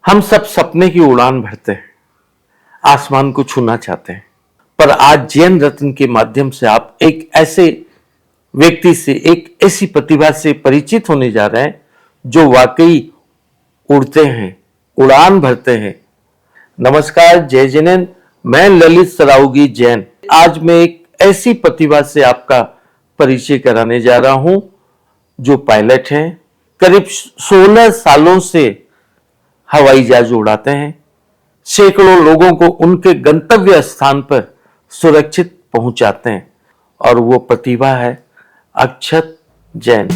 हम सब सपने की उड़ान भरते हैं, आसमान को छूना चाहते हैं। पर आज जैन रत्न के माध्यम से आप एक ऐसे व्यक्ति से, एक ऐसी प्रतिभा से परिचित होने जा रहे हैं जो वाकई उड़ते हैं, उड़ान भरते हैं। नमस्कार, जय जिनेन्द्र। मैं ललित सराउगी जैन आज मैं एक ऐसी प्रतिभा से आपका परिचय कराने जा रहा हूं जो पायलट हैं। करीब 16 सालों से हवाई जहाज उड़ाते हैं, सैकड़ों लोगों को उनके गंतव्य स्थान पर सुरक्षित पहुंचाते हैं। और वो प्रतिभा है अक्षत जैन।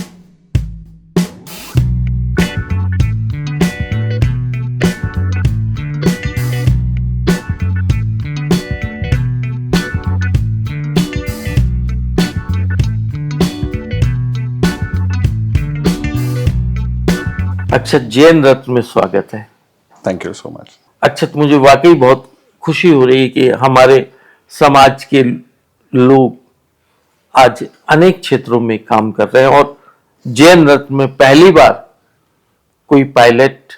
अक्षत, जैन रत्न में स्वागत है। Thank you so much. Akshat, मुझे वाकई बहुत खुशी हो रही है कि हमारे समाज के लोग आज अनेक क्षेत्रों में काम कर रहे हैं और जैन रत्न में पहली बार कोई पायलट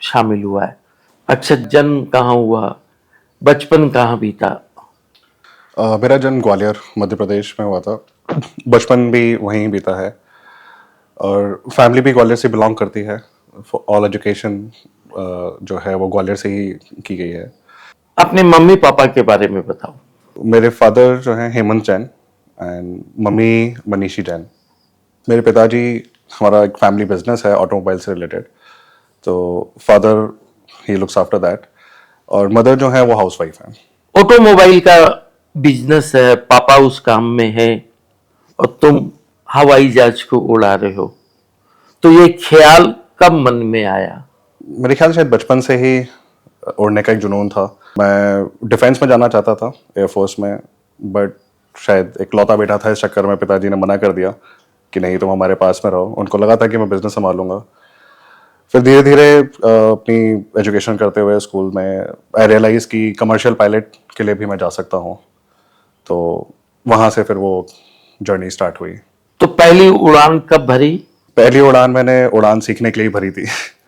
शामिल हुआ है। अक्षत, जन्म कहाँ हुआ, बचपन कहाँ बीता? मेरा जन्म ग्वालियर मध्य प्रदेश में हुआ था। बचपन भी वहीं बीता है और फैमिली भी ग्वालियर से बिलोंग करती है। ऑल एजुकेशन जो है वो ग्वालियर से ही की गई है। अपने मम्मी पापा के बारे में बताओ। मेरे फादर जो हैं हेमंत जैन एंड मम्मी मनीषी जैन। मेरे पिताजी, हमारा एक फैमिली बिजनेस है ऑटोमोबाइल से रिलेटेड, तो father he looks after that और मदर जो है वो हाउसवाइफ है। ऑटोमोबाइल का बिजनेस है, पापा उस काम में है और तुम हवाई जहाज को उड़ा रहे हो, तो ये ख्याल कब मन में आया? मेरे ख्याल शायद बचपन से ही उड़ने का एक जुनून था। मैं डिफेंस में जाना चाहता था, एयरफोर्स में, बट शायद एक लौता बेटा था, इस चक्कर में पिताजी ने मना कर दिया कि नहीं, तुम हमारे पास में रहो। उनको लगा था कि मैं बिजनेस संभालूंगा। फिर धीरे धीरे अपनी एजुकेशन करते हुए स्कूल में आई रियलाइज कि कमर्शियल पायलट के लिए भी मैं जा सकता हूँ, तो वहाँ से फिर वो जर्नी स्टार्ट हुई। तो पहली उड़ान कब भरी? पहली उड़ान मैंने उड़ान सीखने के लिए भरी थी।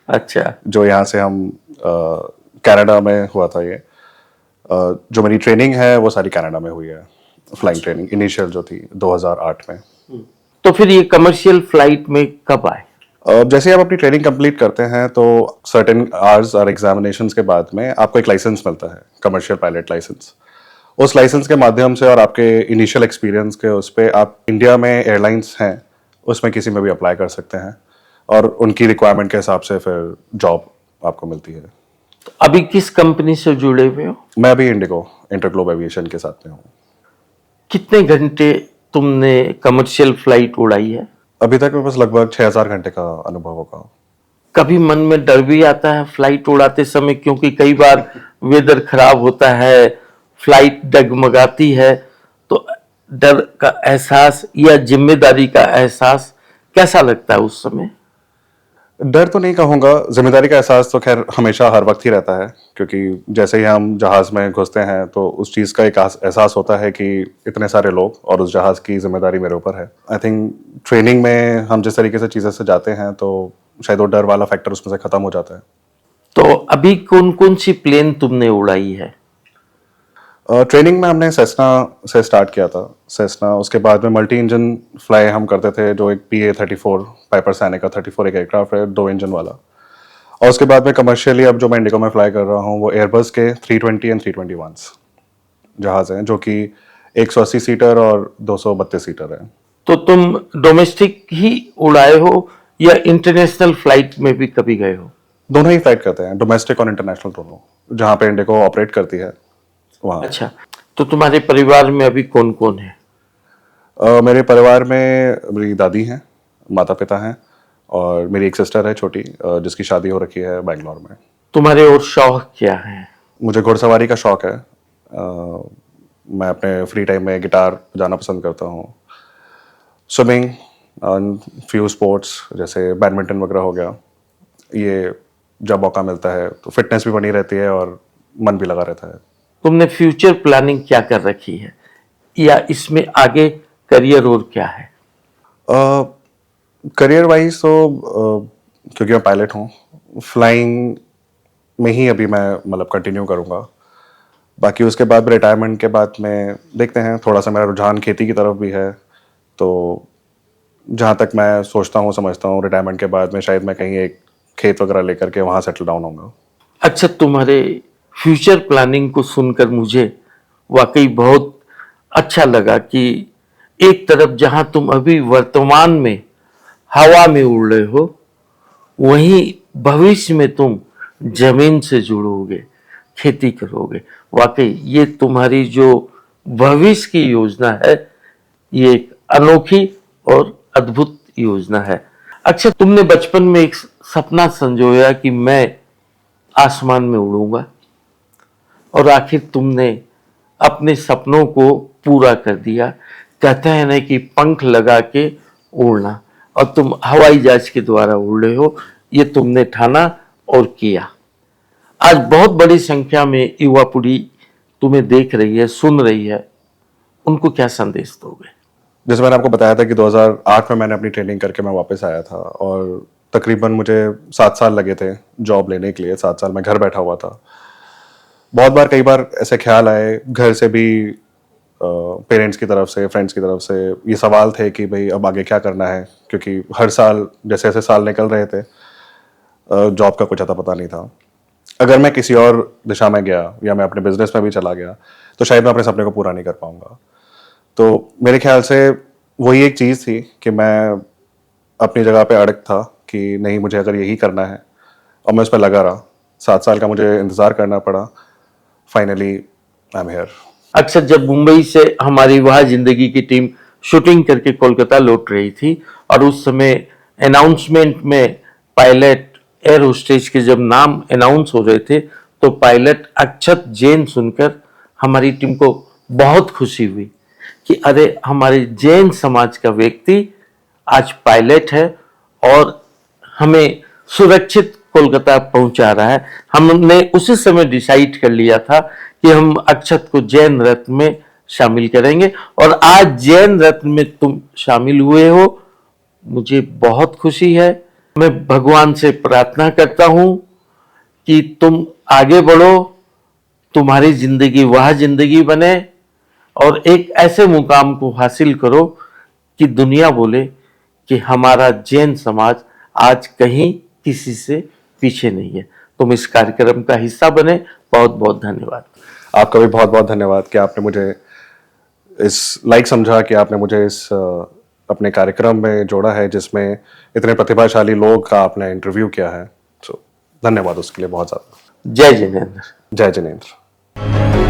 अच्छा। जो यहाँ से हम कनाडा में हुआ था। ये जो मेरी ट्रेनिंग है वो सारी कनाडा में हुई है। फ्लाइंग ट्रेनिंग इनिशियल जो थी 2008 में। तो फिर ये कमर्शियल फ्लाइट में कब आए? जैसे आप अपनी ट्रेनिंग कंप्लीट करते हैं तो सर्टेन आवर्स और एग्जामिनेशंस के बाद में आपको एक लाइसेंस मिलता है, कमर्शियल पायलट लाइसेंस। उस लाइसेंस के माध्यम से और आपके इनिशियल एक्सपीरियंस के उस पर आप इंडिया में एयरलाइंस हैं उसमें किसी में भी अप्लाई कर सकते हैं और उनकी रिक्वायरमेंट के हिसाब से फिर जॉब आपको मिलती है। तो अभी किस कंपनी से जुड़े हुए हो? मैं अभी इंडिगो इंटरग्लोब एविएशन के साथ में हूँ। कितने घंटे तुमने कमर्शियल फ्लाइट उड़ाई है? अभी तक मेरे पास लगभग 6000 घंटे का अनुभव होगा। कभी मन में डर भी आता है फ्लाइट उड़ाते समय, क्योंकि कई बार वेदर खराब होता है, फ्लाइट डगमगाती है, तो डर का एहसास या जिम्मेदारी का एहसास कैसा लगता है उस समय? डर तो नहीं कहूँगा, जिम्मेदारी का एहसास तो खैर हमेशा हर वक्त ही रहता है, क्योंकि जैसे ही हम जहाज़ में घुसते हैं तो उस चीज़ का एक एहसास होता है कि इतने सारे लोग और उस जहाज़ की जिम्मेदारी मेरे ऊपर है। आई थिंक ट्रेनिंग में हम जिस तरीके से चीज़ें से जाते हैं तो शायद वो डर वाला फैक्टर उसमें से ख़त्म हो जाता है। तो अभी कौन कौन सी प्लेन तुमने उड़ाई है? ट्रेनिंग में हमने सेस्ना से स्टार्ट किया था। सेस्ना, उसके बाद में मल्टी इंजन फ्लाई हम करते थे, जो एक PA-34 पाइपर सैनिक का 34 एक एयरक्राफ्ट है, 2 इंजन वाला। और उसके बाद में कमर्शियली अब जो मैं इंडिगो में फ्लाई कर रहा हूँ वो एयरबस के 320 एंड 321 जहाज़ हैं, जो कि 180 सीटर और 232 सीटर है। तो तुम डोमेस्टिक ही उड़ाए हो या इंटरनेशनल फ्लाइट में भी कभी गए हो? दोनों ही फ्लाइट करते हैं, डोमेस्टिक और इंटरनेशनल दोनों, जहाँ पे इंडिगो ऑपरेट करती है वहाँ। अच्छा, तो तुम्हारे परिवार में अभी कौन कौन है? मेरे परिवार में मेरी दादी हैं, माता पिता हैं और मेरी एक सिस्टर है छोटी, जिसकी शादी हो रखी है बैंगलोर में। तुम्हारे और शौक क्या है? मुझे घुड़सवारी का शौक है। मैं अपने फ्री टाइम में गिटार बजाना पसंद करता हूँ। स्विमिंग और फ्यू स्पोर्ट्स जैसे बैडमिंटन वगैरह हो गया, ये जब मौका मिलता है तो फिटनेस भी बनी रहती है और मन भी लगा रहता है। तुमने फ्यूचर प्लानिंग क्या कर रखी है, या इसमें आगे करियर और क्या है? करियर वाइज तो क्योंकि मैं पायलट हूँ, फ्लाइंग में ही अभी मैं मतलब कंटिन्यू करूँगा। बाकी उसके बाद रिटायरमेंट के बाद में देखते हैं, थोड़ा सा मेरा रुझान खेती की तरफ भी है। तो जहाँ तक मैं सोचता हूँ समझता हूँ, रिटायरमेंट के बाद में शायद मैं कहीं एक खेत वगैरह लेकर के वहाँ सेटल डाउन होऊंगा। अच्छा, तुम्हारे फ्यूचर प्लानिंग को सुनकर मुझे वाकई बहुत अच्छा लगा कि एक तरफ जहां तुम अभी वर्तमान में हवा में उड़ रहे हो, वहीं भविष्य में तुम जमीन से जुड़ोगे, खेती करोगे। वाकई ये तुम्हारी जो भविष्य की योजना है, ये एक अनोखी और अद्भुत योजना है। अच्छा, तुमने बचपन में एक सपना संजोया कि मैं आसमान में उड़ूंगा, और आखिर तुमने अपने सपनों को पूरा कर दिया। कहते हैं ना कि पंख लगा के उड़ना, और तुम हवाई जहाज के द्वारा उड़ रहे हो, ये तुमने ठाना और किया। आज बहुत बड़ी संख्या में युवा पीढ़ी तुम्हें देख रही है, सुन रही है, उनको क्या संदेश दोगे? जैसे मैंने आपको बताया था कि 2008 में मैंने अपनी ट्रेनिंग करके मैं वापस आया था, और तकरीबन मुझे 7 साल लगे थे जॉब लेने के लिए। 7 साल मैं घर बैठा हुआ था। बहुत बार कई बार ऐसे ख्याल आए घर से भी, पेरेंट्स की तरफ से, फ्रेंड्स की तरफ से ये सवाल थे कि भाई अब आगे क्या करना है, क्योंकि हर साल जैसे जैसे साल निकल रहे थे जॉब का कुछ अता पता नहीं था। अगर मैं किसी और दिशा में गया या मैं अपने बिजनेस में भी चला गया तो शायद मैं अपने सपने को पूरा नहीं कर पाऊंगा। तो मेरे ख्याल से वही एक चीज़ थी कि मैं अपनी जगह पे अड़ग था कि नहीं, मुझे अगर यही करना है, और मैं उस पर लगा रहा। 7 साल का मुझे इंतज़ार करना पड़ा। Finally I am here. अक्सर जब मुंबई से हमारी वह जिंदगी की टीम शूटिंग करके कोलकाता लौट रही थी, और उस समय अनाउंसमेंट में पायलट, एयर होस्टेज के जब नाम अनाउंस हो रहे थे, तो पायलट अक्षत जैन सुनकर हमारी टीम को बहुत खुशी हुई कि अरे, हमारे जैन समाज का व्यक्ति आज पायलट है और हमें सुरक्षित कोलकाता पहुंचा रहा है। हमने उसी समय डिसाइड कर लिया था कि हम अक्षत को जैन रत्न में शामिल करेंगे, और आज जैन रत्न में तुम शामिल हुए हो, मुझे बहुत खुशी है। मैं भगवान से प्रार्थना करता हूं कि तुम आगे बढ़ो, तुम्हारी जिंदगी वह जिंदगी बने, और एक ऐसे मुकाम को हासिल करो कि दुनिया बोले कि हमारा जैन समाज आज कहीं किसी से पीछे नहीं है। तुम इस कार्यक्रम का हिस्सा बने। बहुत बहुत धन्यवाद। आपका भी बहुत बहुत धन्यवाद कि आपने मुझे इस लायक समझा, कि आपने मुझे इस अपने कार्यक्रम में जोड़ा है जिसमें इतने प्रतिभाशाली लोग का आपने इंटरव्यू किया है। तो धन्यवाद उसके लिए बहुत ज़्यादा। जय जिनेंद्र। जय जिनेंद्र।